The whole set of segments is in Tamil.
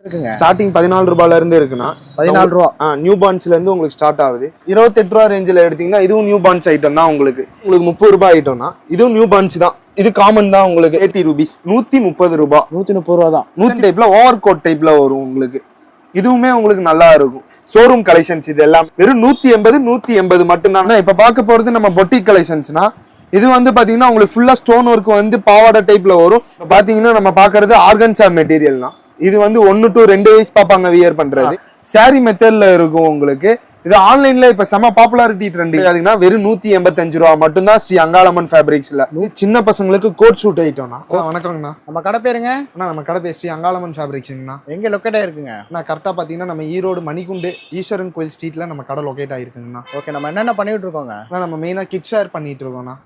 ஸ்டார்டிங் 14 ரூபாயில இருந்து இருக்குன்னா 14 ரூபா நியூ பார்ன்ஸ்ல இருந்து உங்களுக்கு ஸ்டார்ட் ஆகுது. 28 ரூபா ரேஞ்சில் எடுத்தீங்கன்னா இதுவும் நியூ பார்ன்ஸ் ஐட்டம் தான். உங்களுக்கு 30 ரூபாய் ஐட்டம்னா இதுவும் நியூ பார்ன்ஸ் தான். இது காமன் தான். உங்களுக்கு 80 rupees 130 ரூபாய் 130 ரூபா தான். 100 டைப்ல ஓவர் கோட் டைப்ல வரும் உங்களுக்கு. இதுவுமே உங்களுக்கு நல்லா இருக்கும். ஷோரூம் கலெக்ஷன்ஸ் இது எல்லாம் வெறும் 180 மட்டும்தான். இப்ப பார்க்க போறது நம்ம பொட்டிக் கலெக்ஷன்ஸ்னா இது வந்து பாத்தீங்கன்னா உங்களுக்கு ஃபுல்லா ஸ்டோன் ஒர்க் வந்து பாவாடை டைப்ல வரும். பாத்தீங்கன்னா நம்ம பாக்குறது ஆர்கன்சா மெட்டீரியல்னா இது வந்து 1 to 2 வயசு பாப்பாங்க வியர் பண்றது. சாரி மெத்தட்ல இருக்கும் உங்களுக்கு. இது ஆன்லைன்ல இப்ப செம பாப்புலாரிட்டி ட்ரெண்ட். அதுனா வெறும் 185 ரூபா மட்டும்தான் ஸ்ரீ அங்காளம்மன் ஃபேப்ரிக்ஸ்ல. சின்ன பசங்களுக்கு கோட் ஷூட் ஐட்டம்னா. வணக்கங்கண்ணா. நம்ம கடை பேருங்க? நம்ம கடை பேர் ஸ்ரீ அங்காளம்மன் ஃபேப்ரிக்ஸ்ங்கண்ணா. எங்க லொக்கேட் ஆயிருக்குங்க? நான் கரெக்டா பாத்தீங்கன்னா நம்ம ஈரோடு மணிகுண்டு ஈஸ்வரன் கோயில் ஸ்ட்ரீட்ல நம்ம கடை லொக்கேட் ஆயிருக்குங்கண்ணா. ஓகே, நம்ம என்னென்ன பண்ணிட்டு இருக்கோங்க? நம்ம மெயினா கிட்ஸ் வேர் பண்ணிட்டு இருக்கோம்ண்ணா.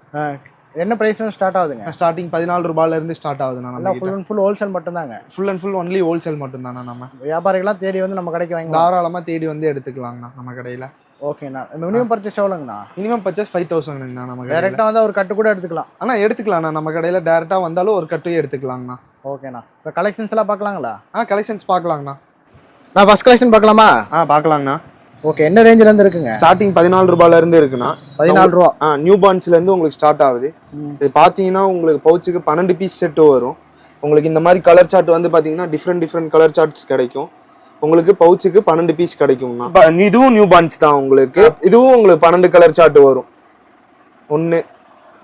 என்ன பிரைஸ்ல ஸ்டார்ட் ஆகுதுங்க? ஸ்டார்டிங் 14 ரூபாயில இருந்து ஸ்டார்ட் ஆகுதுண்ணா. நம்ம ஃபுல் அண்ட் ஃபுல் ஹோல்சேல் மட்டும் தாங்க. Full and full only wholesale மட்டும் தானா. நம்ம வியாபாரிகளாம் தேடி வந்து நம்ம கடைக்கு வாங்கி தாராளமா தேடி வந்து எடுத்துக்கலாங்கண்ணா நம்ம கடையில. ஓகேண்ணா. மினிமம் பர்ச்சேஸ் எவ்வளோங்கண்ணா? மினிமம் பர்ச்சேஸ் 5000ங்கண்ணா. நம்ம டேரெக்டாக வந்தால் ஒரு கட்டு கூட எடுத்துக்கலாம். ஆனால் எடுத்துக்கலாம்ண்ணா. நம்ம கடையில் டேரெக்டாக வந்தாலும் ஒரு கட்டு எடுத்துக்கலாங்கண்ணா. ஓகேண்ணா. இப்போ கலெக்ஷன்ஸ் எல்லாம் பார்க்கலாங்களா? கலெக்ஷன்ஸ் பார்க்கலாங்கண்ணா. நான் ஃபர்ஸ்ட் கலெக்ஷன் பார்க்கலாமா? பார்க்கலாங்கண்ணா. ஓகே, என்ன ரேஞ்சில இருந்து இருக்குங்க? ஸ்டார்டிங் 14 ரூபாயில இருந்து இருக்குண்ணா. 14 ரூபா நியூ பார்ன்ஸ்ல இருந்து உங்களுக்கு ஸ்டார்ட் ஆகுது. இது பாத்தீங்கன்னா உங்களுக்கு பவுச்சுக்கு 12 பீஸ் செட் வரும். உங்களுக்கு இந்த மாதிரி கலர் சார்ட் வந்து பாத்தீங்கன்னா டிஃப்ரெண்ட் கலர் சார்ட்ஸ் கிடைக்கும். உங்களுக்கு பவுச்சுக்கு 12 பீஸ் கிடைக்கும்னா. இதுவும் நியூ பார்ன்ஸ் தான். உங்களுக்கு இதுவும் உங்களுக்கு 12 கலர் சார்ட் வரும். 1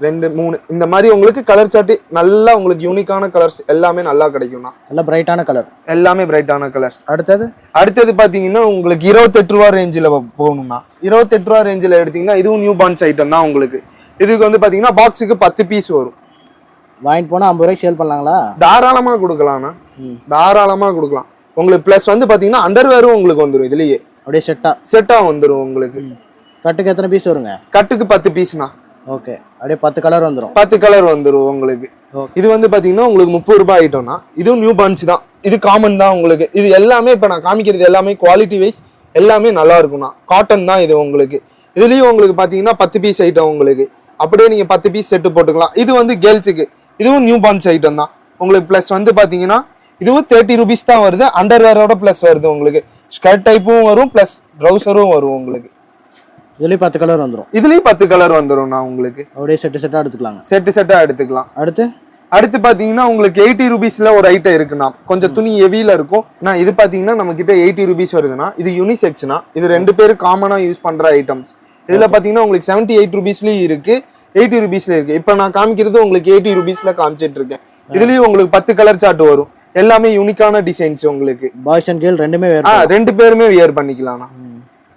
2 3 இந்த மாதிரி உங்களுக்கு கலர் சார்ட் நல்லா உங்களுக்கு யூனிக்கான கலர்ஸ் எல்லாமே நல்லா கிடைக்கும்னா. நல்ல பிரைட்டான கலர், எல்லாமே பிரைட்டான கலர்ஸ். அடுத்தது பாத்தீங்கன்னா உங்களுக்கு 28 ரூபா ரேஞ்சில் போகணும்னா 28 ரூபா ரேஞ்சில் எடுத்தீங்கன்னா இதுவும் நியூ பார்ன்ஸ் ஐட்டம் தான். உங்களுக்கு இதுக்கு வந்து பாத்தீங்கன்னா பாக்ஸுக்கு 10 பீஸ் வரும். வாங்கிட்டு போனா 50 ரூபாய்க்கு சேல் பண்ணலாங்களா? தாராளமா கொடுக்கலாம்ண்ணா. தாராளமா கொடுக்கலாம். உங்களுக்கு பிளஸ் வந்து பாத்தீங்கன்னா அண்டர்வேரும் உங்களுக்கு வந்துடும். இதுலயே அப்படியே செட்டா வந்துடும். உங்களுக்கு கட்டுக்கு எத்தனை பீஸ் வருங்க? கட்டுக்கு 10 பீஸ்னா. ஓகே, அப்படியே 10 கலர் வந்துடும். 10 கலர் வந்துடும் உங்களுக்கு. இது வந்து பாத்தீங்கன்னா உங்களுக்கு 30 ரூபாய் ஐட்டம்னா இதுவும் நியூ பார்ன்ஸ் தான். இது காமன் தான். உங்களுக்கு இது எல்லாமே இப்ப நான் காமிக்கிறது எல்லாமே குவாலிட்டி வைஸ் எல்லாமே நல்லா இருக்கும்ண்ணா. காட்டன் தான் இது. உங்களுக்கு இதுலயும் உங்களுக்கு பாத்தீங்கன்னா 10 பீஸ் ஐட்டம். உங்களுக்கு அப்படியே நீங்க 10 பீஸ் செட்டு போட்டுக்கலாம். இது வந்து கேர்ள்ஸுக்கு இதுவும் நியூ பார்ன்ஸ் ஐட்டம் தான். உங்களுக்கு பிளஸ் வந்து பாத்தீங்கன்னா இதுவும் 30 ரூபீஸ் தான் வருது. அண்டர்வேரோட பிளஸ் வருது. உங்களுக்கு ஸ்கர்ட் டைப்பும் வரும், பிளஸ் ட்ரௌசரும் வரும். உங்களுக்கு இதுலயும் 10 கலர் வந்துடும். இதுலயும் 10 கலர் வந்துடும்ண்ணா. உங்களுக்கு அப்படியே செட்டா எடுத்துக்கலாம். செட்டா எடுத்துக்கலாம். அடுத்து பாத்தீங்கன்னா உங்களுக்கு 80 ரூபீஸ்ல ஒரு ஐட்டம் இருக்குண்ணா. கொஞ்சம் துணி ஹெவியில இருக்கும். இது பாத்தீங்கன்னா நம்ம கிட்ட 80 ரூபீஸ் வருதுன்னா இது யூனிசெக்ஸ்னா. இது 2 பேரும் காமனா யூஸ் பண்ற ஐட்டம்ஸ். இதுல பாத்தீங்கன்னா உங்களுக்கு 78 ரூபீஸ்லயும் இருக்கு, 80 ரூபீஸ்ல இருக்கு. இப்ப நான் காமிக்கிறது உங்களுக்கு 80 ரூபீஸ்ல காமிச்சிட்டு இருக்கேன். இதுலயும் உங்களுக்கு 10 கலர் சார்ட் வரும். எல்லாமே யூனிக்கான டிசைன்ஸ். உங்களுக்கு பாய்ஸ் அண்ட் கேர்ள் ரெண்டு பேருமே வியர் பண்ணிக்கலாம்ண்ணா.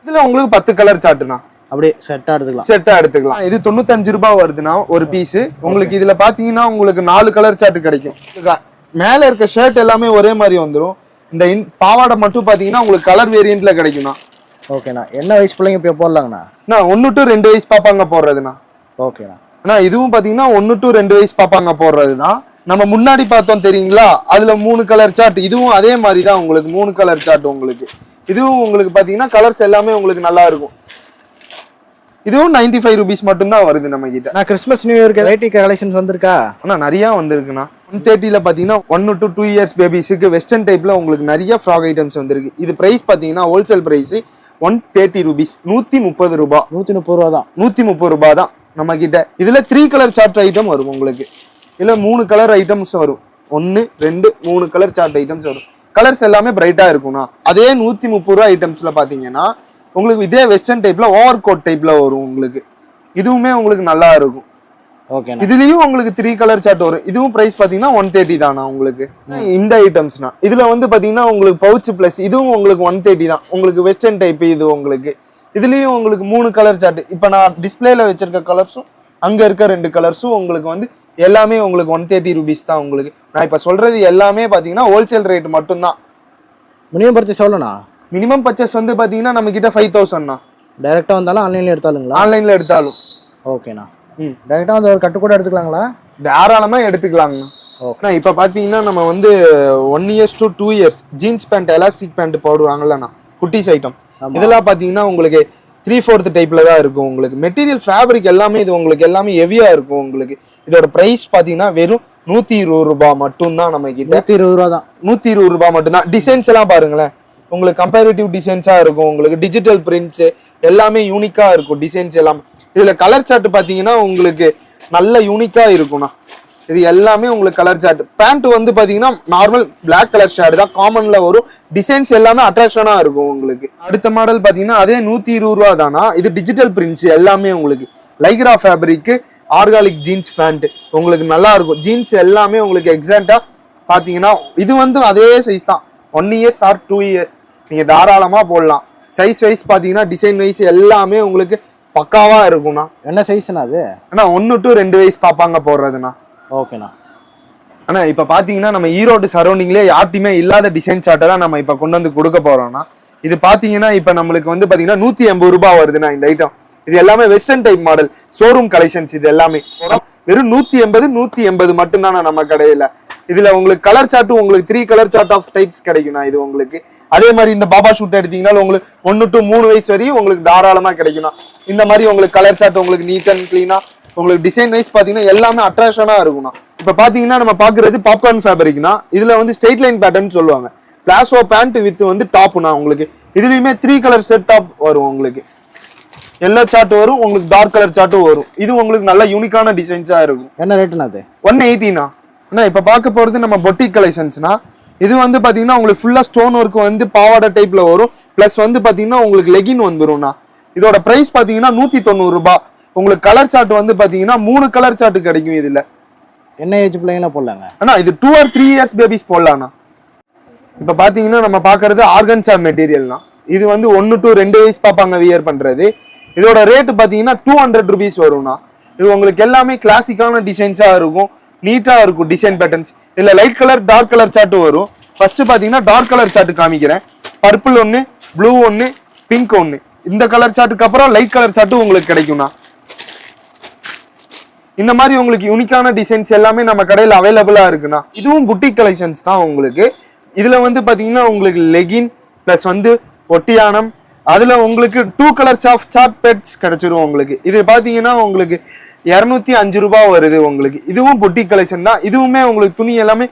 இதுல உங்களுக்கு 10 கலர் சார்ட்னா அப்படியே செட்டா எடுத்துக்கலாம். இது 95 ரூபாய் வருதுன்னா ஒரு பீஸ். உங்களுக்கு இதுல பாத்தீங்கன்னா உங்களுக்கு 4 கலர் சார்ட் கிடைக்கும். மேல இருக்க ஷர்ட் எல்லாமே ஒரே மாதிரி வந்துடும். இந்த பாவாடை மட்டும் பாத்தீங்கன்னா உங்களுக்கு கலர் வேரியன்ட்ல கிடைக்கும்ண்ணா. ஓகேண்ணா. என்ன வயசு பிள்ளைங்க இப்போ போடலாங்கண்ணா? 1 to 2 வயசு பாப்பாங்க போடுறதுண்ணா. ஓகேண்ணா. இதுவும் பாத்தீங்கன்னா 1 to 2 வயசு பாப்பாங்க போடுறதுதான். நம்ம முன்னாடி பார்த்தோம் தெரியுங்களா, அதுல 3 கலர் சார்ட். இதுவும் அதே மாதிரி தான். உங்களுக்கு 3 கலர் சார்ட். உங்களுக்கு இதுவும் உங்களுக்கு பாத்தீங்கன்னா கலர்ஸ் எல்லாமே உங்களுக்கு நல்லா இருக்கும். இதுவும் 95 ரூபீஸ் மட்டும் தான் வருது நம்ம கிட்ட. நான் கிறிஸ்மஸ் நியூ இயர்க்கு வெரைட்டி கலெக்ஷன்ஸ் வந்திருக்கா? நிறைய வந்திருக்குண்ணா. 130ல பாத்தீங்கன்னா 1 to 2 இயர்ஸ் பேபிஸுக்கு வெஸ்டர்ன் டைப்ல உங்களுக்கு நிறைய ஃப்ராக் ஐட்டம்ஸ் வந்திருக்கு. இது பிரைஸ் பாத்தீங்கன்னா ஹோல்சேல் பிரைஸ் 130 ரூபீஸ், 130 ரூபாய். 130 ரூபா தான். 130 ரூபாய் தான் நம்ம கிட்ட. இதுல 3 கலர் சார்ட் ஐட்டம் வரும். உங்களுக்கு இதுல 3 கலர் ஐட்டம்ஸ் வரும். 1 2 3 கலர் சார்ட் ஐட்டம்ஸ் வரும். கலர்ஸ் எல்லாமே பிரைட்டா இருக்கும்ண்ணா. அதே 130 ரூபாய் ஐட்டம்ஸ்ல பாத்தீங்கன்னா உங்களுக்கு இதே வெஸ்டர்ன் டைப்ல ஓவர் கோட் டைப்ல வரும். உங்களுக்கு இதுவுமே உங்களுக்கு நல்லா இருக்கும். இதுலயும் உங்களுக்கு 3 கலர் சார்ட் வரும். இதுவும் பிரைஸ் பாத்தீங்கன்னா 130 தானா. உங்களுக்கு இந்த ஐட்டம்ஸ்னா இதுல வந்து பாத்தீங்கன்னா உங்களுக்கு பவுச் பிளஸ் இதுவும் உங்களுக்கு 130 தான். உங்களுக்கு வெஸ்டர்ன் டைப். இது உங்களுக்கு இதுலயும் உங்களுக்கு 3 கலர் சார்ட். இப்ப நான் டிஸ்பிளேல வச்சிருக்க கலர்ஸும் அங்க இருக்க 2 கலர்ஸும் உங்களுக்கு வந்து எல்லாமே உங்களுக்கு 130 ரூபீஸ் தான். உங்களுக்கு நான் இப்ப சொல்றது எல்லாமே பாத்தீங்கன்னா ஹோல்சேல் ரேட் மட்டும் தான். மினிமம் பர்ச்சேஸ் எவ்வளோண்ணா? மினிமம் பர்ச்சேஸ் வந்து பாத்தீங்கன்னா நம்ம கிட்ட 5000ண்ணா. டைரக்டா வந்தாலும் ஆன்லைன்ல எடுத்தாலுங்களா? ஆன்லைன்ல எடுத்தாலும். ஓகேண்ணா. டைரக்டா வந்து ஒரு கட்டு கூட எடுத்துக்கலாங்களா? தாராளமா எடுத்துக்கலாங்கண்ணா. ஓகே. இப்ப பாத்தீங்கன்னா நம்ம வந்து 1 years to 2 years jeans pant, elastic pant போடுவாங்கல்லண்ணா, குட்டீஸ் ஐட்டம். இதெல்லாம் பாத்தீங்கன்னா உங்களுக்கு 3/4 டைப்ல தான் இருக்கும். உங்களுக்கு மெட்டீரியல் ஃபேப்ரிக் எல்லாமே இது உங்களுக்கு எல்லாமே ஹெவியா இருக்கும். உங்களுக்கு இதோட பிரைஸ் பாத்தீங்கன்னா வெறும் 120 மட்டும்தான் நம்ம கிட்ட. 120 தான். 120 மட்டும்தான். டிசைன்ஸ் எல்லாம் பாருங்களேன், உங்களுக்கு கம்பேரிட்டிவ் டிசைன்ஸா இருக்கும், உங்களுக்கு டிஜிட்டல் பிரிண்ட்ஸ் எல்லாமே யூனிக்கா இருக்கும் டிசைன்ஸ் எல்லாம். இதுல கலர் சார்ட் பாத்தீங்கன்னா உங்களுக்கு நல்ல யூனிக்கா இருக்கும்ண்ணா. இது எல்லாமே உங்களுக்கு கலர் சார்ட். பேண்ட் வந்து பாத்தீங்கன்னா நார்மல் பிளாக் கலர் ஷேட் தான் காமன்ல வரும். டிசைன்ஸ் எல்லாமே அட்ராக்ஷனா இருக்கும் உங்களுக்கு. அடுத்த மாடல் பாத்தீங்கன்னா அதே 120 தானா. இது டிஜிட்டல் பிரிண்ட்ஸ் எல்லாமே உங்களுக்கு. Lycra fabric organic jeans pant உங்களுக்கு நல்லா இருக்கும். ஜீன்ஸ் எல்லாமே உங்களுக்கு எக்ஸாக்டா பாத்தீங்கன்னா இது வந்து அதே சைஸ் தான். 1 இயர்ஸ் ஆர் 2 இயர்ஸ் நீங்க தாராளமா போடலாம். சைஸ் வைஸ் பாத்தீங்கன்னா டிசைன் வைஸ் எல்லாமே உங்களுக்கு பக்காவா இருக்கும்ண்ணா. என்ன சைஸ்னா அது? ஆனா 1 to 2 வயசு பாப்பாங்க போடுறதுண்ணா. ஓகேண்ணா. ஆனா இப்ப பாத்தீங்கன்னா நம்ம ஈரோடு சரௌண்டிங்லயே யார்ட்டுமே இல்லாத டிசைன் சார்ட்டை தான் நம்ம இப்ப கொண்டு வந்து கொடுக்க போறோம்னா. இது பாத்தீங்கன்னா இப்ப நம்மளுக்கு வந்து பாத்தீங்கன்னா 180 வருதுண்ணா இந்த ஐட்டம். இது எல்லாமே western type model showroom collections. இது எல்லாமே வெறும் 180 மட்டும்தானா நம்ம கடையில. இதுல உங்களுக்கு கலர் சார்ட்டும் உங்களுக்கு 3 கலர் சார்ட் ஆஃப் டைப்ஸ் கிடைக்கும்ண்ணா இது உங்களுக்கு. அதே மாதிரி இந்த பாபா ஷூட் எடுத்தீங்கன்னா உங்களுக்கு 1 to 3 வயசு வரையும் உங்களுக்கு தாராளமா கிடைக்கும்ண்ணா. இந்த மாதிரி உங்களுக்கு கலர் சார்ட் உங்களுக்கு நீட் அண்ட் கிளீனா உங்களுக்கு டிசைன் வைஸ் பாத்தீங்கன்னா எல்லாமே அட்ராக்ஷனா இருக்கும்ண்ணா. இப்ப பாத்தீங்கன்னா நம்ம பாக்குறது பாப்கார்ன் ஃபேப்ரிக்னா. இதுல வந்து ஸ்ட்ரெயிட் லைன் பேட்டர்ன் சொல்லுவாங்க. பிளாசோ பேண்ட் வித் வந்து டாப்னா உங்களுக்கு. இதுலயுமே 3 கலர் செட் டாப் வரும் உங்களுக்கு. எல்லோ சார்ட் வரும் உங்களுக்கு, டார்க் கலர் சார்ட்டும் வரும். இது உங்களுக்கு நல்ல யூனிக்கான டிசைன்ஸா இருக்கும். என்ன ரேட்னா அது? 180ண்ணா. ஆனா இப்ப பார்க்க போறது நம்ம பொட்டிக் கலெக்ஷன்ஸ்னா. இது வந்து பாத்தீங்கன்னா உங்களுக்கு ஃபுல்லா ஸ்டோன் ஒர்க் வந்து பாவாடை டைப்ல வரும். பிளஸ் வந்து பாத்தீங்கன்னா உங்களுக்கு லெகின் வந்துரும்ண்ணா. இதோட பிரைஸ் பாத்தீங்கன்னா 190 உங்களுக்கு. கலர் சார்ட் வந்து பாத்தீங்கன்னா 3 கலர் சார்ட் கிடைக்கும் இதுல. என்ன ஏஜ் பிள்ளைங்களா போடலாங்க? ஆனா இது 2 or 3 இயர்ஸ் பேபிஸ் போடலாம்ண்ணா. இப்ப பாத்தீங்கன்னா நம்ம பாக்குறது ஆர்கன்சா மெட்டீரியல்னா. இது வந்து 1 to 2 வயசு பாப்பாங்க வியர் பண்றது. இதோட ரேட் பாத்தீங்கன்னா 200 rupees வரும்ண்ணா. இது உங்களுக்கு எல்லாமே கிளாசிக்கான டிசைன்ஸா இருக்கும், நீட்டா இருக்கும் டிசைன் பேட்டர்ன்ஸ். இதுல light colour dark colour chart வரும். ஃபர்ஸ்ட் பாத்தீங்கன்னா டார்க் கலர் சார்ட் காமிக்கிறேன். பர்பிள் ஒன்னு, ப்ளூ ஒன்னு, பிங்க் ஒன்னு. இந்த கலர் சார்ட்டுக்கு அப்புறம் லைட் கலர் சார்ட்டும் உங்களுக்கு கிடைக்கும்ண்ணா. இந்த மாதிரி உங்களுக்கு யூனிக்கான டிசைன்ஸ் எல்லாமே நம்ம கடையில் அவைலபிளா இருக்குண்ணா. இதுவும் புட்டிக் கலெக்ஷன்ஸ் தான் உங்களுக்கு. இதுல வந்து பாத்தீங்கன்னா உங்களுக்கு லெகின் பிளஸ் வந்து ஒட்டியானம், அதுல உங்களுக்கு 2 கலர்ஸ் ஆஃப் சார்ட் பெட்ஸ் கிடைச்சிரும் உங்களுக்கு. இது பாத்தீங்கன்னா உங்களுக்கு 205 வருது உங்களுக்கு. இதுவும் புட்டிக் கலெக்ஷன் தான். இதுவுமே உங்களுக்கு துணி எல்லாமே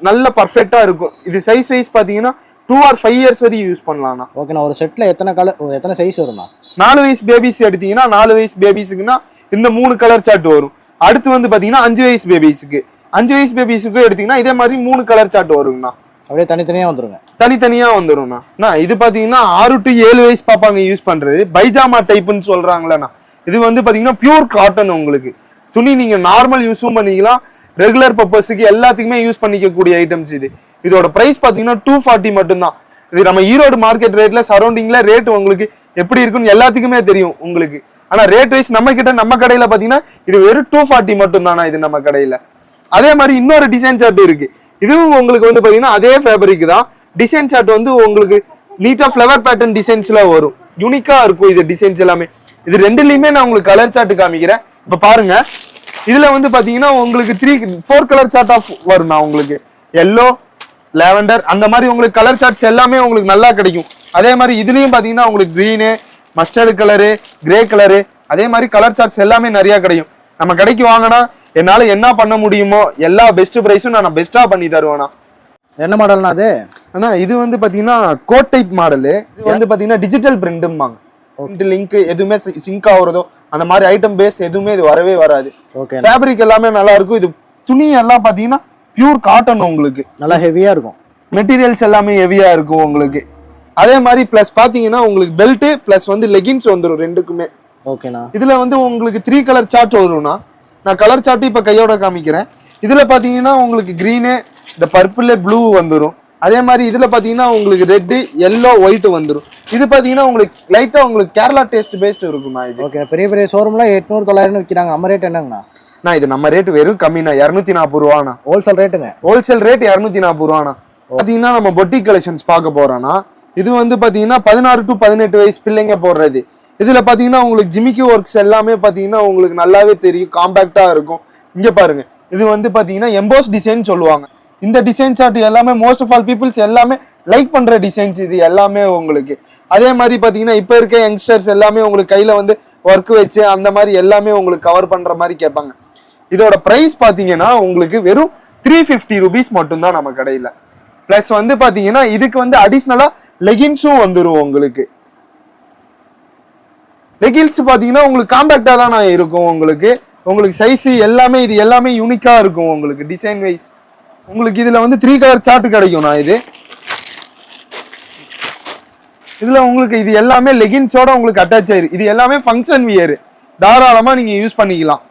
நல்ல பர்ஃபெக்டா இருக்கும். இது சைஸ் வைஸ் பாத்தீங்கன்னா 2 or 5 இயர்ஸ் வரையும் யூஸ் பண்ணலாம்ண்ணா. ஓகேண்ணா. ஒரு செட்ல எத்தனை சைஸ் வரும்ண்ணா? 4 வயசு பேபிஸ் எடுத்தீங்கன்னா 4 வயசு பேபிஸுக்குன்னா இந்த 3 கலர் சார்ட் வரும். அடுத்து வந்து பாத்தீங்கன்னா 5 வயசு பேபிஸுக்கு, 5 வயசு பேபிஸுக்கு எடுத்தீங்கன்னா இதே மாதிரி 3 கலர் சார்ட் வருங்கண்ணா. அப்படியே தனித்தனியா வந்துருங்க. தனித்தனியா வந்துரும்ண்ணா. இது பாத்தீங்கன்னா 6 to 7 வயசு பாப்பாங்க யூஸ் பண்றது பைஜாமா டைப்னு சொல்றாங்களேண்ணா. இது வந்து பாத்தீங்கன்னா பியூர் காட்டன் உங்களுக்கு. துணி நீங்க நார்மல் யூஸும் பண்ணிக்கலாம், ரெகுலர் பர்பஸுக்கு எல்லாத்துக்குமே யூஸ் பண்ணிக்கக்கூடிய ஐட்டம்ஸ் இது. இதோட பிரைஸ் பாத்தீங்கன்னா 240 மட்டும்தான். இது நம்ம ஈரோடு மார்க்கெட் ரேட்ல சரௌண்டிங்ல ரேட் உங்களுக்கு எப்படி இருக்குன்னு எல்லாத்துக்குமே தெரியும் உங்களுக்கு. ஆனா ரேட் வைஸ் நம்ம கடையில பாத்தீங்கன்னா இது வெறும் 240 மட்டும் தானா இது நம்ம கடையில. அதே மாதிரி இன்னொரு டிசைன் சார்ட் இருக்கு. இதுவும் உங்களுக்கு வந்து பாத்தீங்கன்னா அதே ஃபேப்ரிக் தான். டிசைன் சார்ட் வந்து உங்களுக்கு நீட்டா ஃபிளவர் பேட்டர்ன் டிசைன்ஸ்ல வரும். யூனிக்கா இருக்கும் இது டிசைன்ஸ் எல்லாமே. இது ரெண்டுலயுமே நான் உங்களுக்கு கலர் சார்ட் காமிக்கிறேன். இப்ப பாருங்க, இதுல வந்து பாத்தீங்கன்னா உங்களுக்கு 4 கலர் சார்ட் ஆஃப் வரும். உங்களுக்கு எல்லோ, லாவெண்டர் அந்த மாதிரி உங்களுக்கு கலர் சார்ட்ஸ் எல்லாமே உங்களுக்கு நல்லா கிடைக்கும். அதே மாதிரி இதுலயும் பாத்தீங்கன்னா உங்களுக்கு green, mustard colour, grey colour, அதே மாதிரி கலர் சார்ட்ஸ் எல்லாமே நிறைய கிடைக்கும். நம்ம கடைக்கு வாங்கினா என்னால என்ன பண்ண முடியுமோ எல்லா பெஸ்ட் பிரைஸும் நான் பெஸ்டா பண்ணி தருவேண்ணா. என்ன மாடல்னா அது? ஆனா இது வந்து பாத்தீங்கன்னா கோட் டைப் மாடலு. இது வந்து பாத்தீங்கன்னா டிஜிட்டல் பிரிண்ட்ம்பாங்க. லிங்க் எதுவுமே சிங்க் ஆகுறதோ அந்த மாதிரி ஐட்டம் பேஸ் எதுவுமே இது வரவே வராது. ஓகே. ஃபேப்ரிக் எல்லாமே நல்லா இருக்கும். இது துணி எல்லாம் பாத்தீங்கன்னா பியூர் காட்டன் உங்களுக்கு. நல்லா ஹெவியா இருக்கும். மெட்டீரியல்ஸ் எல்லாமே ஹெவியா இருக்கும் உங்களுக்கு. அதே மாதிரி பிளஸ் பாத்தீங்கன்னா உங்களுக்கு பெல்ட் பிளஸ் வந்து லெகின்ஸ் வந்துடும் ரெண்டுக்குமே. ஓகேண்ணா. இதுல வந்து உங்களுக்கு 3 கலர் சார்ட் வரும்னா. நான் கலர் சார்ட் இப்ப கையோட காமிக்கிறேன். இதுல பாத்தீங்கன்னா உங்களுக்கு கிரீனு, இந்த பர்பிள், ப்ளூ வந்துடும். அதே மாதிரி இதுல பாத்தீங்கன்னா உங்களுக்கு ரெட், எல்லோ, ஒயிட் வந்துடும். இது பாத்தீங்கன்னா உங்களுக்கு லைட்டா உங்களுக்கு கேரளா டேஸ்ட் பேஸ்ட் இருக்கும்ண்ணா இது. ஓகே. பெரிய பெரிய ஷோரூம்ல 800 900 விற்கிறாங்க. நம்ம ரேட் என்னங்கண்ணா? நான் இது நம்ம ரேட் வெறும் கம்மிண்ணா, 240 ரூபாண்ணா. ஹோல்சேல் ரேட்டுங்க. Wholesale rate 240 ரூபாண்ணா. பாத்தீங்கன்னா நம்ம பொட்டிக் கலெக்ஷன்ஸ் பார்க்க போறோம்னா இது வந்து பாத்தீங்கன்னா 16 to 18 வயசு பிள்ளைங்க போடுறது. இதுல பாத்தீங்கன்னா உங்களுக்கு ஜிமிக்கி ஒர்க்ஸ் எல்லாமே பாத்தீங்கன்னா உங்களுக்கு நல்லாவே தெரியும், காம்பாக்டா இருக்கும். இங்க பாருங்க, இது வந்து பாத்தீங்கன்னா எம்போஸ் டிசைன் சொல்லுவாங்க. இந்த டிசைன் சார்ட் எல்லாமே மோஸ்ட் ஆஃப் ஆல் பீப்புள்ஸ் எல்லாமே லைக் பண்ற டிசைன்ஸ் இது எல்லாமே உங்களுக்கு. அதே மாதிரி பாத்தீங்கன்னா இப்ப இருக்க யங்ஸ்டர்ஸ் எல்லாமே உங்களுக்கு கையில வந்து ஒர்க் வச்சு அந்த மாதிரி எல்லாமே உங்களுக்கு கவர் பண்ற மாதிரி கேட்பாங்க. இதோட பிரைஸ் பாத்தீங்கன்னா உங்களுக்கு வெறும் 350 rupees மட்டும்தான் நம்ம கடையில. பிளஸ் வந்து பாத்தீங்கன்னா இதுக்கு வந்து அடிஷ்னலா லெகின்ஸும் வந்துரும் உங்களுக்கு. லெகின்ஸ் பாத்தீங்கன்னா உங்களுக்கு காம்பாக்டா தான் இருக்கும் உங்களுக்கு சைஸ் எல்லாமே இது எல்லாமே யூனிக்கா இருக்கும் உங்களுக்கு டிசைன் வைஸ். உங்களுக்கு இதுல வந்து 3 கலர் சார்ட் கிடைக்கும். இதுல உங்களுக்கு இது எல்லாமே லெகின்ஸோட உங்களுக்கு அட்டாச் ஆயிருக்கு. இது எல்லாமே ஃபங்க்ஷன் வியர், தாராளமா நீங்க யூஸ் பண்ணிக்கலாம்.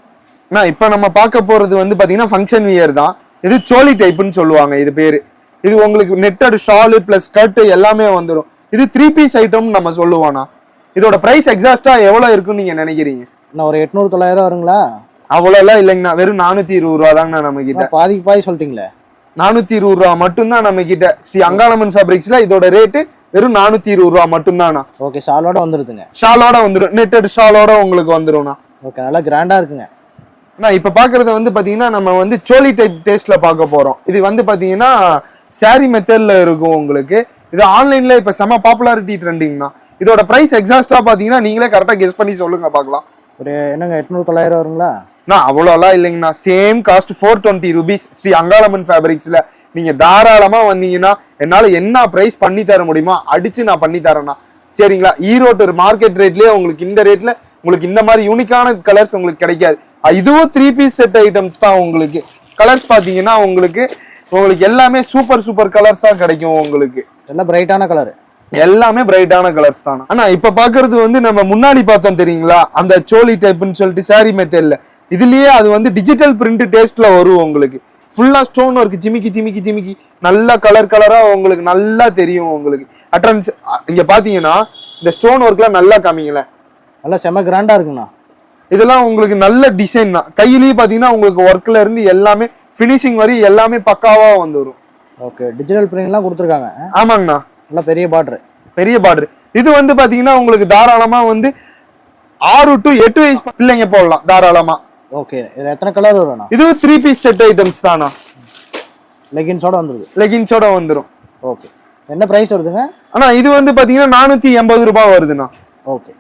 இப்ப நம்ம பார்க்க போறது வந்து பாத்தீங்கன்னா ஃபங்க்ஷன் வியர் தான். இது சோலி டைப்னு சொல்லுவாங்க இது பேரு. இது உங்களுக்கு நெட்டட் ஷால் பிளஸ் ஸ்கர்ட் எல்லாமே வந்துடும். இது 3 பீஸ் ஐட்டம் நம்ம சொல்லுவோம்னா. இதோட பிரைஸ் எக்ஸாக்டா எவ்வளவு இருக்குன்னு நீங்க நினைக்கிறீங்க? ஒரு 800-900 வருங்களா? அவ்வளவு எல்லாம் இல்லைங்கண்ணா, வெறும் 420 ரூபா தாங்கண்ணா நம்ம கிட்ட. பாதிக்கு பாதி சொல்லிட்டீங்களே. 420 ரூபா மட்டும்தான் நம்ம கிட்ட. ஸ்ரீ அங்காளம்மன் ஃபேப்ரிக்ஸ்ல இதோட ரேட்டு வெறும் 420 ரூபா மட்டும்தானா. ஓகே, ஷாலோட வந்துருதுங்க. ஷாலோட வந்துடும், நெட்டட் ஷாலோட உங்களுக்கு வந்துடும்ண்ணா. ஓகே, நல்லா கிராண்டா இருக்குங்க. இப்ப பாக்குறது வந்து பாத்தீங்கன்னா நம்ம வந்து சோலி டைப் டேஸ்ட்ல பார்க்க போறோம். இது வந்து பாத்தீங்கன்னா சாரி மெத்தட்ல இருக்கும் உங்களுக்கு. இது ஆன்லைன்ல இப்ப செம பாப்புலாரிட்டி ட்ரெண்டிங்னா. இதோட பிரைஸ் எக்ஸாக்டா பாத்தீங்கன்னா நீங்களே கரெக்டா கெஸ் பண்ணி சொல்லுங்க பார்க்கலாம். ஒரு என்னங்க 800-900 வருங்களா? அவ்வளோலாம் இல்லைங்கண்ணா, same cost 420 rupees Sri Angalamman ஃபேப்ரிக்ஸ்ல. நீங்க தாராளமா வந்தீங்கன்னா என்னால என்ன பிரைஸ் பண்ணி தர முடியுமா அடிச்சு நான் பண்ணி தரேன்னா. சரிங்களா? ஈரோடு மார்க்கெட் ரேட்லயே உங்களுக்கு இந்த ரேட்ல உங்களுக்கு இந்த மாதிரி யூனிக்கான கலர்ஸ் உங்களுக்கு கிடைக்காது. இதுவும் 3 பீஸ் செட் ஐட்டம்ஸ் தான் உங்களுக்கு. கலர்ஸ் பாத்தீங்கன்னா உங்களுக்கு எல்லாமே சூப்பர் கலர்ஸா கிடைக்கும் உங்களுக்கு. எல்லாம் பிரைட்டான கலர், எல்லாமே பிரைட்டான கலர்ஸ் தான். ஆனா இப்ப பாக்குறது வந்து நம்ம முன்னாடி பார்த்தோம் தெரியுங்களா, அந்த சோலி டைப்னு சொல்லிட்டு சாரி மெத்தட்ல. இதுலயே அது வந்து டிஜிட்டல் பிரிண்ட் டேஸ்ட்ல வரும் உங்களுக்கு. ஃபுல்லா ஸ்டோன் ஒர்க் ஜிமிக்கி நல்லா கலரா உங்களுக்கு நல்லா தெரியும் உங்களுக்கு. அட்ரன்ஸ் இங்க பாத்தீங்கன்னா இந்த ஸ்டோன் ஒர்க்லாம் நல்லா காமிங்களே, நல்லா செம கிராண்டா இருக்குண்ணா. இதெல்லாம் உங்களுக்கு நல்ல டிசைன் தான். கையிலேயே பாத்தீங்கன்னா உங்களுக்கு ஒர்க்ல இருந்து எல்லாமே பினிஷிங் வரை எல்லாமே பக்காவா வந்துடும். ஓகே, டிஜிட்டல் பிரிண்ட்லாம் கொடுத்துருக்காங்க. ஆமாங்கண்ணா, நல்லா பெரிய பார்டர். இது வந்து பாத்தீங்கன்னா உங்களுக்கு தாராளமா வந்து 6 to 8 வயசு பிள்ளைங்க போடலாம் தாராளமா. ஓகே, இதுல எத்தனை கலர் வரும்ண்ணா? இது 3 பீஸ் செட் ஐட்டம்ஸ் தானா. லெகின்ஸோட வந்துரும். ஓகே, என்ன பிரைஸ் வருதுங்க? இது வந்து பாத்தீங்கன்னா 480 ரூபாய் வருதுண்ணா. ஓகே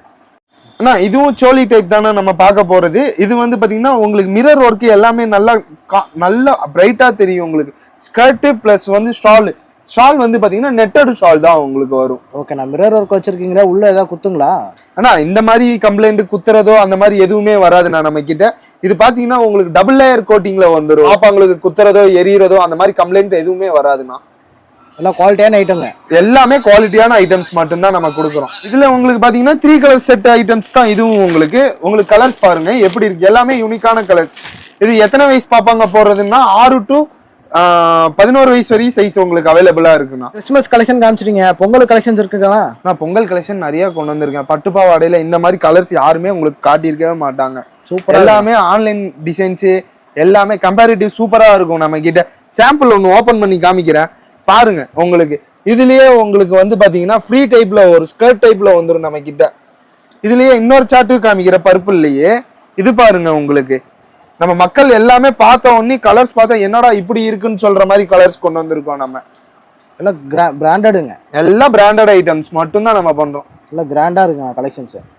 அண்ணா, இதுவும் சோலி டைப் தானே நம்ம பார்க்க போறது. இது வந்து பாத்தீங்கன்னா உங்களுக்கு மிரர் ஒர்க் எல்லாமே நல்லா பிரைட்டா தெரியும் உங்களுக்கு. ஸ்கர்ட் பிளஸ் வந்து ஷால் வந்து பாத்தீங்கன்னா நெட்டட் ஷால் தான் உங்களுக்கு வரும். ஓகே, நான் மிரர் ஒர்க் வச்சிருக்கீங்களா? உள்ள ஏதாவது குத்துங்களா? ஆனா இந்த மாதிரி கம்ப்ளைண்ட் குத்துறதோ அந்த மாதிரி எதுவுமே வராதுண்ணா நம்ம கிட்ட. இது பாத்தீங்கன்னா உங்களுக்கு டபுள் லேயர் கோட்டிங்ல வந்துடும். பாப்பாங்களுக்கு குத்துறதோ எரியறதோ அந்த மாதிரி கம்ப்ளைண்ட் எதுவுமே வராதுண்ணா. எல்லாம் குவாலிட்டியான ஐட்டம்ங்க. எல்லாமே குவாலிட்டியான ஐட்டம்ஸ் மட்டும் தான் நம்ம கொடுக்குறோம். இதுல உங்களுக்கு பாத்தீங்கன்னா 3 கலர் செட் ஐட்டம்ஸ் தான் இதுவும் உங்களுக்கு. கலர்ஸ் பாருங்க எப்படி இருக்கு, எல்லாமே யூனிக்கான கலர்ஸ். இது எத்தனை வயசு பாப்பாங்க போடுறதுன்னா 6 to 11 வயசு வரையும் சைஸ் உங்களுக்கு அவைலபிளா இருக்குண்ணா. கிறிஸ்மஸ் கலெக்ஷன் காமிச்சிட்டீங்க, பொங்கல் கலெக்ஷன்ஸ் இருக்குங்களா? நான் பொங்கல் கலெக்ஷன் நிறைய கொண்டு வந்திருக்கேன். பட்டு பாவாடையில இந்த மாதிரி கலர்ஸ் யாருமே உங்களுக்கு காட்டியிருக்கவே மாட்டாங்க. சூப்பர், எல்லாமே ஆன்லைன் டிசைன்ஸ் எல்லாமே கம்பேரிட்டிவ் சூப்பரா இருக்கும். நம்ம கிட்ட சாம்பிள் ஒன்று ஓபன் பண்ணி காமிக்கிறேன் பாருங்க. உங்களுக்கு இதுலயே உங்களுக்கு வந்து பாத்தீங்கன்னா ஃப்ரீ டைப்ல ஒரு ஸ்கர்ட் டைப்ல வந்துடும் நம்ம கிட்ட. இதுலயே இன்னொரு சார்ட்டு காமிக்கிற பர்பிள்லயே இது பாருங்க. உங்களுக்கு நம்ம மக்கள் எல்லாமே பார்த்த உடனே கலர்ஸ் பார்த்தா என்னடா இப்படி இருக்குன்னு சொல்ற மாதிரி கலர்ஸ் கொண்டு வந்திருக்கோம். நம்ம எல்லாம் பிராண்டடுங்க, எல்லாம் பிராண்டட் ஐட்டம்ஸ் மட்டும் தான் நம்ம பண்றோம். எல்லாம் கிராண்டா இருக்குங்க.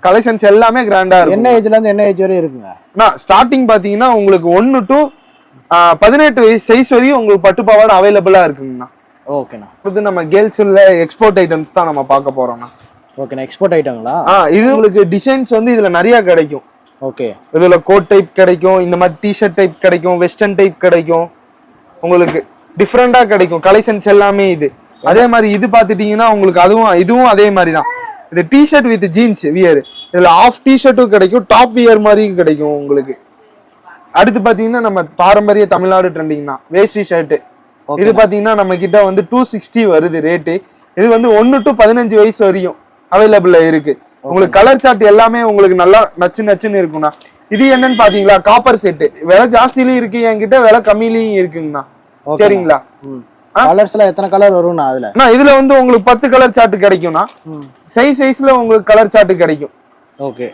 கலெக்ஷன்ஸ் எல்லாமே கிராண்டா இருக்கு. என்ன ஏஜ்ல இருந்து என்ன ஏஜ் வரை இருக்குங்க? ஸ்டார்டிங் பாத்தீங்கன்னா உங்களுக்கு 1 to 18 வயசு சைஸ் வரையும் உங்களுக்கு பட்டு பாவாடை அவைலபிளா இருக்குங்கண்ணா. ஓகேண்ணா, இது நம்ம கேர்ள்ஸ்ல எக்ஸ்போர்ட் ஐட்டம்ஸ் தான் நம்ம பார்க்க போறோம்ண்ணா. ஓகேண்ணா, எக்ஸ்போர்ட் ஐட்டங்களா? இது உங்களுக்கு டிசைன்ஸ் வந்து இதுல நிறைய கிடைக்கும். ஓகே, இதுல கோட் டைப் கிடைக்கும், இந்த மாதிரி டிஷர்ட் டைப் கிடைக்கும், வெஸ்டர்ன் டைப் கிடைக்கும், உங்களுக்கு டிஃப்ரெண்டா கிடைக்கும் கலெக்ஷன்ஸ் எல்லாமே. இது அதே மாதிரி இது பாத்துட்டீங்கன்னா உங்களுக்கு இதுவும் அதே மாதிரி தான். இது டிஷர்ட் வித் ஜீன்ஸ் வியர். இதுல ஆஃப் டிஷர்ட்டும் கிடைக்கும், டாப் வியர் மாதிரியும் கிடைக்கும் உங்களுக்கு. அடுத்து பாத்தீங்கன்னா நம்ம பாரம்பரிய தமிழ்நாடு ட்ரெண்டிங் தான் வேஷ்டி ஷர்ட். இது பாத்தீங்கன்னா நம்ம கிட்ட வந்து 260 வருது ரேட்டு. இது வந்து 1 to 15 வயசு வரையும் அவைலபிள்ல இருக்கு. உங்களுக்கு கலர் சார்ட் எல்லாமே உங்களுக்கு நல்லா நச்சுன்னு இருக்குண்ணா. இது என்னன்னு பாத்தீங்களா, காப்பர் செட்டு. விலை ஜாஸ்தியிலயும் இருக்கு என்கிட்ட, விலை கம்மியிலயும் இருக்குங்கண்ணா. சரிங்களா? கலர்ஸ்ல எத்தனை கலர் வரும்னா இதுல வந்து உங்களுக்கு 10 கலர் சார்ட் கிடைக்கும்னா. சைஸ்ல உங்களுக்கு கலர் சார்ட் கிடைக்கும். ஓகே,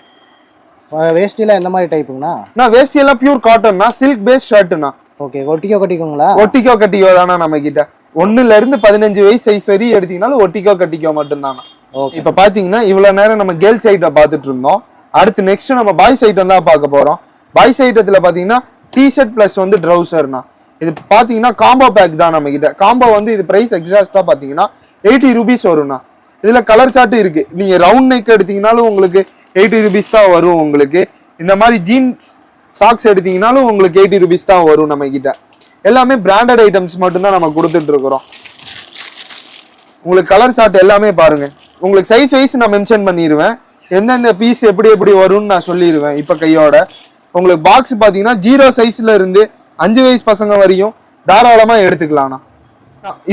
வேஷ்டில எந்த மாதிரி டைப்புங்கண்ணா? வேஷ்டி எல்லாம் பியூர் காட்டன்னா, சில்க் பேஸ் ஷர்ட்னா. ஓகே, கட்டிக்கோங்களா? ஒட்டிக்கோ தானா நம்ம கிட்ட. 1ல இருந்து 15 வயசு சைஸ் வரை எடுத்தீங்கன்னாலும் ஒட்டிக்கோ மட்டும்தானா. இப்ப பாத்தீங்கன்னா இவ்வளவு நேரம் நம்ம கேர்ள்ஸ் ஐட்டம் பாத்துட்டு இருந்தோம். அடுத்து நெக்ஸ்ட் நம்ம பாய்ஸ் ஐட்டம் தான் பார்க்க போறோம். பாய்ஸ் ஐட்டத்துல பாத்தீங்கன்னா டிஷர்ட் பிளஸ் வந்து ட்ரௌசர்னா. இது பாத்தீங்கன்னா காம்போ பேக் தான் நம்ம கிட்ட. காம்போ வந்து இது பிரைஸ் எக்ஸாக்டா பாத்தீங்கன்னா 80 rupees வரும்னா. இதுல கலர் சார்ட் இருக்கு. நீங்க ரவுண்ட் நெக் எடுத்தீங்கனாலும் உங்களுக்கு 80 rupees தான் வரும் உங்களுக்கு. இந்த மாதிரி ஜீன்ஸ் சாக்ஸ் எடுத்தீங்கனாலும் உங்களுக்கு 80 rupees தான் வரும் நம்ம கிட்ட. எல்லாமே பிராண்டட் ஐட்டம்ஸ் மட்டும் தான் நம்ம கொடுத்துட்டு இருக்கிறோம். உங்களுக்கு கலர் சார்ட் எல்லாமே பாருங்க. உங்களுக்கு சைஸ் வைஸ் நான் மென்ஷன் பண்ணிடுவேன். எந்தெந்த பீஸ் எப்படி எப்படி வரும்னு நான் சொல்லிடுவேன். இப்போ கையோட உங்களுக்கு பாக்ஸ் பார்த்தீங்கன்னா 0 சைஸ்ல இருந்து 5 வயசு பசங்க வரையும் தாராளமா எடுத்துக்கலாம்ண்ணா.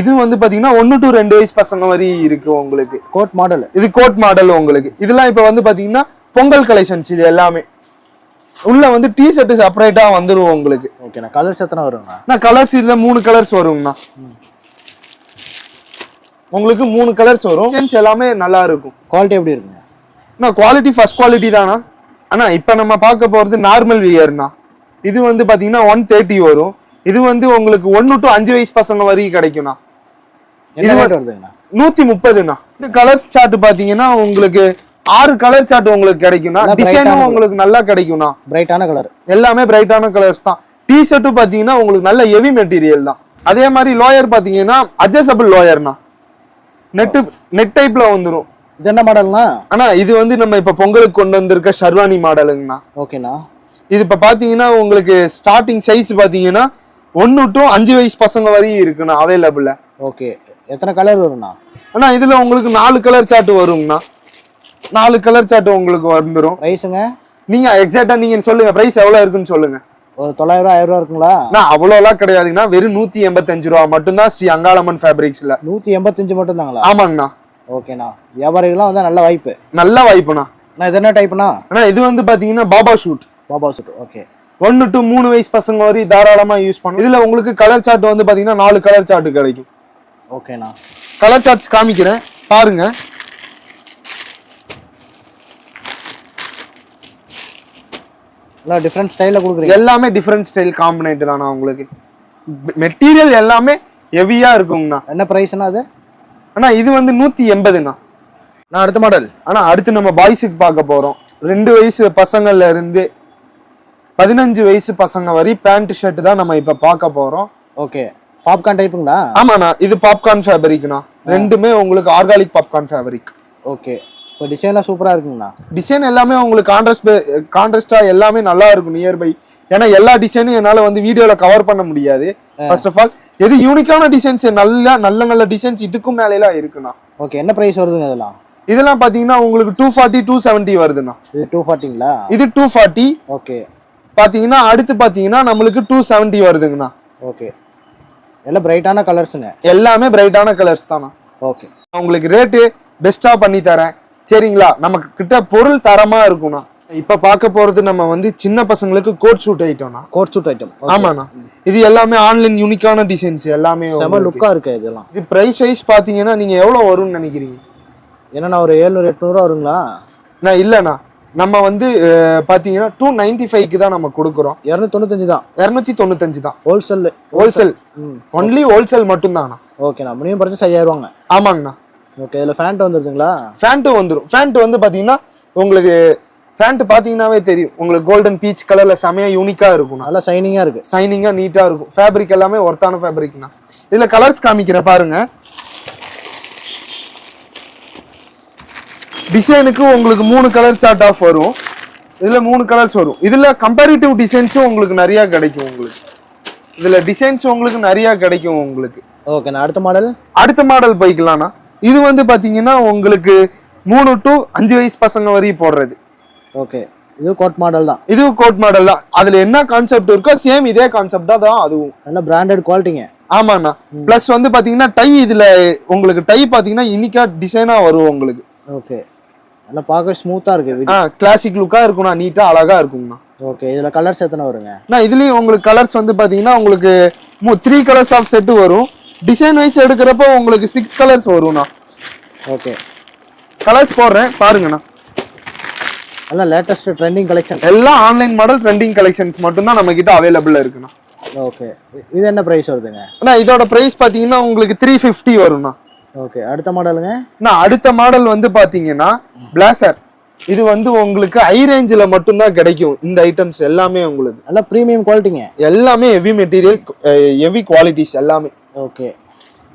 இது வந்து பாத்தீங்கன்னா 1 to 2 வயசு பசங்க வரையும் இருக்கு உங்களுக்கு. Code model. இது கோட் மாடல் உங்களுக்கு. இதெல்லாம் இப்போ வந்து பாத்தீங்கன்னா பொங்கல் கலெக்ஷன்ஸ். இது எல்லாமே உள்ள வந்து டி ஷர்ட் செப்பரேட்டா வந்துடும் உங்களுக்கு. ஓகேண்ணா. கலர்ஸ் எத்தனை வருங்கண்ணா? நான் கலர்ஸ் இதுல 3 கலர்ஸ் வருங்கண்ணா. உங்களுக்கு 3 கலர்ஸ் வரும். சென்ஸ் எல்லாமே நல்லா இருக்கும். குவாலிட்டி எப்படி இருக்குங்க? குவாலிட்டி ஃபர்ஸ்ட் குவாலிட்டி தானா. ஆனா இப்ப நம்ம பார்க்க போறது நார்மல் வியர்னா. இது வந்து பாத்தீங்கன்னா 130 வரும். இது வந்து உங்களுக்கு 1 to 5 வயசு பசங்க வரைக்கும் கிடைக்கும்ண்ணா. இது வருதுங்கண்ணா 130ண்ணா. இந்த கலர்ஸ் சார்ட் பாத்தீங்கன்னா உங்களுக்கு 6 கலர் சார்ட் உங்களுக்கு கிடைக்கும்ண்ணா. டிசைனும் உங்களுக்கு நல்லா கிடைக்கும்ண்ணா. பிரைட்டான கலர். எல்லாமே பிரைட்டான கலர்ஸ் தான். டி ஷர்ட்டும் பாத்தீங்கன்னா உங்களுக்கு நல்ல ஹெவி மெட்டீரியல் தான். அதே மாதிரி லோயர் பாத்தீங்கன்னா அட்ஜஸ்டபிள் லோயர்னா. நெட் டைப்ல வந்துடும். இது என்ன மாடல்னா? ஆனா இது வந்து நம்ம இப்ப பொங்கலுக்கு கொண்டு வந்திருக்க ஷர்வானி மாடலுங்கண்ணா. ஓகேண்ணா. இது இப்ப பாத்தீங்கன்னா உங்களுக்கு ஸ்டார்டிங் சைஸ் பாத்தீங்கன்னா 1 to 5 வயசு பசங்க வரையும் இருக்குண்ணா அவைலபிள். ஓகே. எத்தனை கலர் வரும்ண்ணா? ஆனா இதுல உங்களுக்கு 4 கலர் சார்ட் வருங்கண்ணா. 4 கலர் சார்ட் உங்களுக்கு வந்துடும். பிரைஸுங்க நீங்க எக்ஸாக்டா நீங்க சொல்லுங்க பிரைஸ் எவ்வளவு இருக்குன்னு சொல்லுங்க. ஒரு 900 1000 இருக்குங்களா? அவ்வளோலாம் கிடையாதுங்கண்ணா. வெறும் 185 ரூபா மட்டும்தான் ஸ்ரீ அங்காளம்மன் ஃபேப்ரிக்ஸ்ல. 185 மட்டும் தாங்களா? ஆமாங்கண்ணா. ஓகேண்ணா. வியாபாரிகள்லாம் வந்து நல்ல வாய்ப்பு. நல்ல வாய்ப்புண்ணா. இது என்ன டைப்னா? இது வந்து பாத்தீங்கன்னா Baba shoot. Baba shoot. Okay. 1 to 3 வயசு பசங்க வரை தாராளமா யூஸ் பண்ணும். இதுல உங்களுக்கு கலர் சார்ட் வந்து பாத்தீங்கன்னா 4 கலர் சார்ட் கிடைக்கும். ஓகேண்ணா. கலர் சார்ட்ஸ் காமிக்கிறேன் பாருங்க. எல்லாம் டிஃபரண்ட் ஸ்டைல்ல கொடுக்குறீங்க. எல்லாமே டிஃபரண்ட் ஸ்டைல் காம்பினேட் தானா உங்களுக்கு. மெட்டீரியல் எல்லாமே ஹெவியா இருக்குங்கண்ணா. என்ன பிரைஸ்னா அது? ஆனா இது வந்து 180ண்ணா. நான் அடுத்த மாடல். ஆனா அடுத்து நம்ம பாய்ஸுக்கு பார்க்க போறோம். 2 வயசு பசங்கள்ல இருந்து 15 வயசு பசங்க வரை பேண்ட் ஷர்ட் தான் நம்ம இப்ப பார்க்க போறோம். ஓகே. பாப்கார்ன் டைப்புங்களா? ஆமாண்ணா. இது பாப்கார்ன் ஃபேப்ரிக்ண்ணா. ரெண்டுமே உங்களுக்கு ஆர்கானிக் பாப்கார்ன் ஃபேப்ரிக். ஓகே. இப்போ டிசைன்லாம் சூப்பரா இருக்குங்கண்ணா. டிசைன் எல்லாமே உங்களுக்கு கான்ட்ராஸ்டா எல்லாமே நல்லா இருக்கும் நியர்பை. ஏன்னா எல்லா டிசைனும் என்னால வந்து வீடியோல கவர் பண்ண முடியாது. ஃபர்ஸ்ட் ஆஃப் ஆல் எது யூனிக்கான டிசைன்ஸ் நல்ல டிசைன்ஸ் இதுக்கும் மேலாம் இருக்குண்ணா. ஓகே. என்ன பிரைஸ் வருதுங்க இதெல்லாம்? இதெல்லாம் பாத்தீங்கன்னா உங்களுக்கு 240 270 வருதுண்ணா. இது 240ங்களா? இது 240. ஓகே. பாத்தீங்கன்னா அடுத்து பாத்தீங்கன்னா நம்மளுக்கு 270 வருதுங்கண்ணா. ஓகே. எல்லாம் பிரைட்டான கலர்ஸ்ங்க. எல்லாமே பிரைட்டான கலர்ஸ் தானா. ஓகே. உங்களுக்கு ரேட்டு பெஸ்டா பண்ணி தரேன் சரிங்களா. நமக்கு கிட்ட பொருள் தரமா இருக்கும்ண்ணா. இப்ப பார்க்க போறது நம்ம வந்து சின்ன பசங்களுக்கு கோட் ஷூட் ஐட்டம்னா. Coat suit item. ஆமாண்ணா. இது எல்லாமே ஆன்லைன் யூனிக்கான டிசைன்ஸ் எல்லாமே செம லுக்கா இருக்கு இதெல்லாம். இது பிரைஸ் வைஸ் பாத்தீங்கன்னா நீங்க எவ்வளவு வரும்னு நினைக்கிறீங்க? என்னன்னா ஒரு 700 800 வருங்களா? நான் இல்லண்ணா. நம்ம வந்து பாத்தீங்கன்னா 295க்கு தான் நம்ம கொடுக்குறோம். 295 தான். 295 தான். ஹோல்சேல். ஒன்லி ஹோல்சேல் மட்டும் தானா. ஓகேண்ணா. மினிமம் பர்ச்சேஸ் 5000 ரூபாங்க. ஆமாங்கண்ணா. ஓகே. இதுல ஃபேண்ட் வந்துருதுங்களா? ஃபேண்ட் வந்துரும். ஃபேண்ட் வந்து பாத்தீங்கன்னா உங்களுக்கு ஃபேண்ட் பாத்தீங்கன்னாவே தெரியும். உங்களுக்கு கோல்டன் பீச் கலர்ல செமையா யூனிக்கா இருக்கும். நல்லா ஷைனிங்கா இருக்கு. ஷைனிங்கா நீட்டா இருக்கும். ஃபேப்ரிக் எல்லாமே ஒர்த்தான ஃபேப்ரிக்னா. இதுல கலர்ஸ் காமிக்கிறேன் பாருங்க. டிசைனுக்கு உங்களுக்கு 3 கலர் சார்ட் ஆஃப் வரும். இதுல 3 கலர்ஸ் வரும். இதுல கம்பேரிட்டிவ் டிசைன்ஸும் உங்களுக்கு நிறைய கிடைக்கும். உங்களுக்கு இதுல டிசைன்ஸ் உங்களுக்கு நிறைய கிடைக்கும் உங்களுக்கு. ஓகே. அடுத்த மாடல் போய்க்கலாம்னா இது வந்து பாத்தீங்கன்னா உங்களுக்கு 3 to 5 வயசு பசங்க வரையும் போடுறது. ஓகே. இது கோட் மாடல் தான். இது கோட் மாடல் தான். அதுல என்ன கான்செப்ட் இருக்கோ சேம் இதே கான்செப்டா தான் அதுவும். நல்ல பிராண்டட் குவாலிட்டிங்க. ஆமாண்ணா. பிளஸ் வந்து பாத்தீங்கன்னா டை இதுல உங்களுக்கு டை பாத்தீங்கன்னா யூனிக்கா டிசைனா வரும் உங்களுக்கு. ஓகே. நல்லா பார்க்க ஸ்மூத்தா இருக்கு. கிளாசிக் லுக்கா இருக்கும்ண்ணா. நீட்டா அழகா இருக்கும்ண்ணா. ஓகே. இதுல கலர்ஸ் எத்தனை வருங்க? இதுலயும் உங்களுக்கு கலர்ஸ் வந்து பாத்தீங்கன்னா உங்களுக்கு 3 கலர்ஸ் ஆஃப் செட் வரும். டிசைன் வைஸ் எடுக்கிறப்போ உங்களுக்கு 6 கலர்ஸ் வரும்ண்ணா. ஓகே. கலர்ஸ் போடுறேன் பாருங்கண்ணா. எல்லாம் லேட்டஸ்ட் ட்ரெண்டிங் கலெக்ஷன். எல்லாம் ஆன்லைன் மாடல் ட்ரெண்டிங் கலெக்ஷன்ஸ் மட்டும் தான் நம்ம கிட்ட அவைலபிள் இருக்குண்ணா. ஓகே. இது என்ன பிரைஸ் வருதுங்க? இதோட பிரைஸ் பாத்தீங்கன்னா உங்களுக்கு 350 வரும்ண்ணா. ஓகே. அடுத்த மாடலுங்க? அடுத்த மாடல் வந்து பாத்தீங்கன்னா பிளாசர். இது வந்து உங்களுக்கு ஹை ரேஞ்சில் மட்டும்தான் கிடைக்கும் இந்த ஐட்டம்ஸ் எல்லாமே உங்களுக்கு. நல்லா ப்ரீமியம் குவாலிட்டிங்க. எல்லாமே ஹெவி மெட்டீரியல், ஹெவி குவாலிட்டிஸ் எல்லாமே. ஓகே.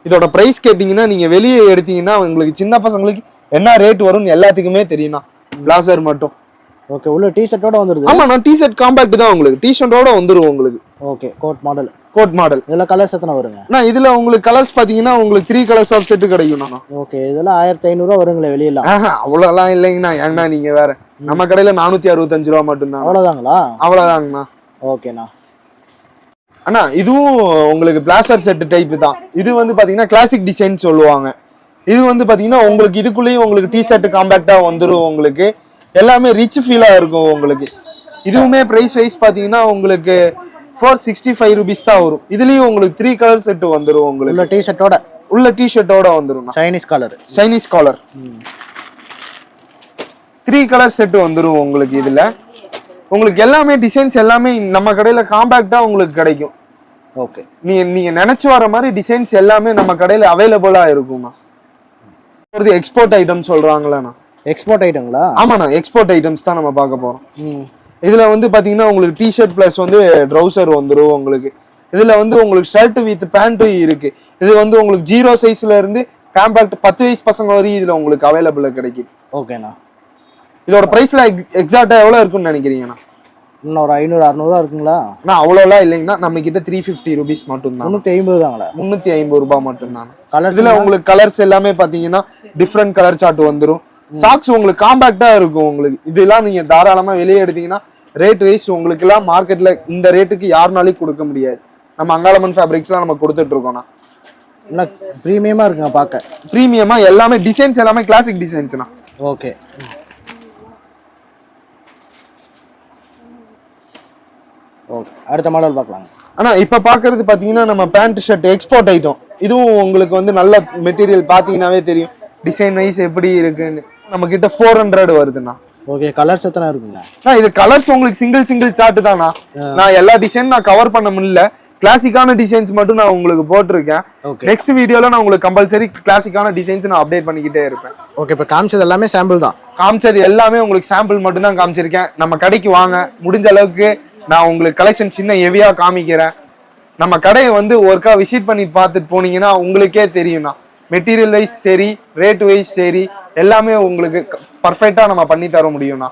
இதோட பிரைஸ் கேட்டிங்கன்னா நீங்கள் வெளியே எடுத்தீங்கன்னா உங்களுக்கு சின்ன பசங்களுக்கு என்ன ரேட் வரும்னு எல்லாத்துக்குமே தெரியும்ண்ணா. பிளாசர் மட்டும். ஓகே. உள்ள டிஷர்ட்டோட வந்துருது. ஆமா, நான் டிஷர்ட் காம்பாக்ட் தான் உங்களுக்கு. டிஷர்ட்டோட வந்துரும் உங்களுக்கு. Okay. Code model. Code model. இதெல்லாம் கலர்ஸ் எத்தனை வருங்க? நான் இதுல உங்களுக்கு கலர்ஸ் பாத்தீங்கன்னா உங்களுக்கு 3 கலர்ஸ் ஆஃப் செட் கிடைக்கும்ண்ணா. ஓகே. இதெல்லாம் 1500 வருங்களே வெளியெல்லாம்? அவ்வளோலாம் இல்லைங்கண்ணா. ஏங்கண்ணா நீங்க வேற, நம்ம கடையில 465 ரூபா மட்டும்தான். அவ்வளோதாங்களா? அவ்வளோதாங்கண்ணா. ஓகேண்ணா. அண்ணா இதுவும் உங்களுக்கு பிளாசர் செட் டைப் தான். இது வந்து பாத்தீங்கன்னா கிளாசிக் டிசைன் சொல்லுவாங்க. இது வந்து பாத்தீங்கன்னா உங்களுக்கு இதுக்குள்ளேயும் உங்களுக்கு டிஷர்ட் காம்பாக்டா வந்துடும். உங்களுக்கு எல்லாமே ரிச் ஃபீலா இருக்கும் உங்களுக்கு. இதுவுமே பிரைஸ் வைஸ் பாத்தீங்கன்னா உங்களுக்கு 465 rupees தான் வரும். இதுலயும் உங்களுக்கு 3 கலர் செட் வந்துடும் உங்களுக்கு. உள்ள டிஷர்ட்டோட. உள்ள டிஷர்ட்டோட வந்துடும். Chinese collar. Chinese collar 3 colour set வந்துடும் உங்களுக்கு. இதுல உங்களுக்கு எல்லாமே டிசைன்ஸ் எல்லாமே நம்ம கடையில காம்பாக்டா உங்களுக்கு கிடைக்கும். ஓகே. நீங்க நினைச்சு வர மாதிரி டிசைன்ஸ் எல்லாமே நம்ம கடையில அவைலபிளா இருக்கும்ண்ணா. ஒரு எக்ஸ்போர்ட் ஐட்டம் சொல்றாங்களா? எக்ஸ்போர்ட் ஐட்டங்களா? ஆமாண்ணா, எக்ஸ்போர்ட் ஐட்டம்ஸ் தான் நம்ம பார்க்க போறோம். இதுல வந்து பாத்தீங்கன்னா உங்களுக்கு டிஷர்ட் பிளஸ் வந்து ட்ரௌசர் வந்துடும் உங்களுக்கு. இதுல வந்து உங்களுக்கு ஷர்ட் வித் பேண்ட்டும் இருக்கு. இது வந்து உங்களுக்கு 0 சைஸ்ல இருந்து காம்பாக்ட் 10 வயசு பசங்க வரையும் இதுல உங்களுக்கு அவைலபிளா கிடைக்குது. ஓகேண்ணா. இதோட பிரைஸ்ல எக்ஸாக்டா எவ்வளவு இருக்குன்னு நினைக்கிறீங்கண்ணா? இன்னும் ஒரு 500-600 இருக்குங்களா? நான் அவ்வளோலாம் இல்லைங்கண்ணா. நம்ம கிட்ட 350 rupees மட்டும் தான். 350 தாங்களா? 350 ரூபாய் மட்டும் தான். கலர்ஸ் இதுல உங்களுக்கு கலர்ஸ் எல்லாமே பாத்தீங்கன்னா டிஃப்ரெண்ட் கலர் சார்ட் வந்துடும். சாக்ஸ் உங்களுக்கு காம்பாக்டா இருக்கும் உங்களுக்கு. இதெல்லாம் நீங்க தாராளமா வெளியே எடுத்தீங்கன்னா ரேட் வைஸ் உங்களுக்கு எல்லாம் மார்க்கெட்ல இந்த ரேட்டுக்கு யாருனாலையும் கொடுக்க முடியாது. நம்ம அங்காளம்மன் ஃபேப்ரிக்ஸ்லாம் நம்ம கொடுத்துட்டு இருக்கோம்னா. நல்லா ப்ரீமியமா இருக்குங்க பார்க்க. ப்ரீமியமா எல்லாமே டிசைன்ஸ் எல்லாமே கிளாசிக் டிசைன்ஸ்னா. ஓகே. ஓகே. அடுத்த மாடல் பார்க்கலாம். ஆனா இப்ப பாக்குறது பாத்தீங்கன்னா நம்ம பேண்ட் ஷர்ட் எக்ஸ்போர்ட் ஐட்டம். இதுவும் உங்களுக்கு வந்து நல்ல மெட்டீரியல் பாத்தீங்கன்னாவே தெரியும் டிசைன் வைஸ் எப்படி இருக்குன்னு. நம்ம கிட்ட 400 வருதுண்ணா. ஓகே. கலர்ஸ் எத்தனை இருக்குங்க? இது கலர்ஸ் உங்களுக்கு சிங்கிள் சார்ட் தானா. நான் எல்லா டிசைன் நான் கவர் பண்ண முடியல. கிளாசிக்கான டிசைன்ஸ் மட்டும் நான் உங்களுக்கு போட்டிருக்கேன். நெக்ஸ்ட் வீடியோல நான் உங்களுக்கு கம்பல்சரி கிளாசிக்கான டிசைன்ஸ் நான் அப்டேட் பண்ணிக்கிட்டே இருப்பேன். ஓகே. இப்போ காமிச்சது எல்லாமே சாம்பிள் தான். காமிச்சது எல்லாமே உங்களுக்கு சாம்பிள் மட்டும் தான் காமிச்சிருக்கேன். நம்ம கடைக்கு வாங்க, முடிஞ்ச அளவுக்கு நான் உங்களுக்கு கலெக்ஷன் சின்ன ஹெவியா காமிக்கிறேன். நம்ம கடையை வந்து ஒர்க்கா விசிட் பண்ணி பார்த்துட்டு போனீங்கன்னா உங்களுக்கே தெரியும்ண்ணா. மெட்டீரியல் வைஸ் சரி, ரேட் வைஸ் சரி, எல்லாமே உங்களுக்கு பர்ஃபெக்டா நம்ம பண்ணி தர முடியும்ண்ணா.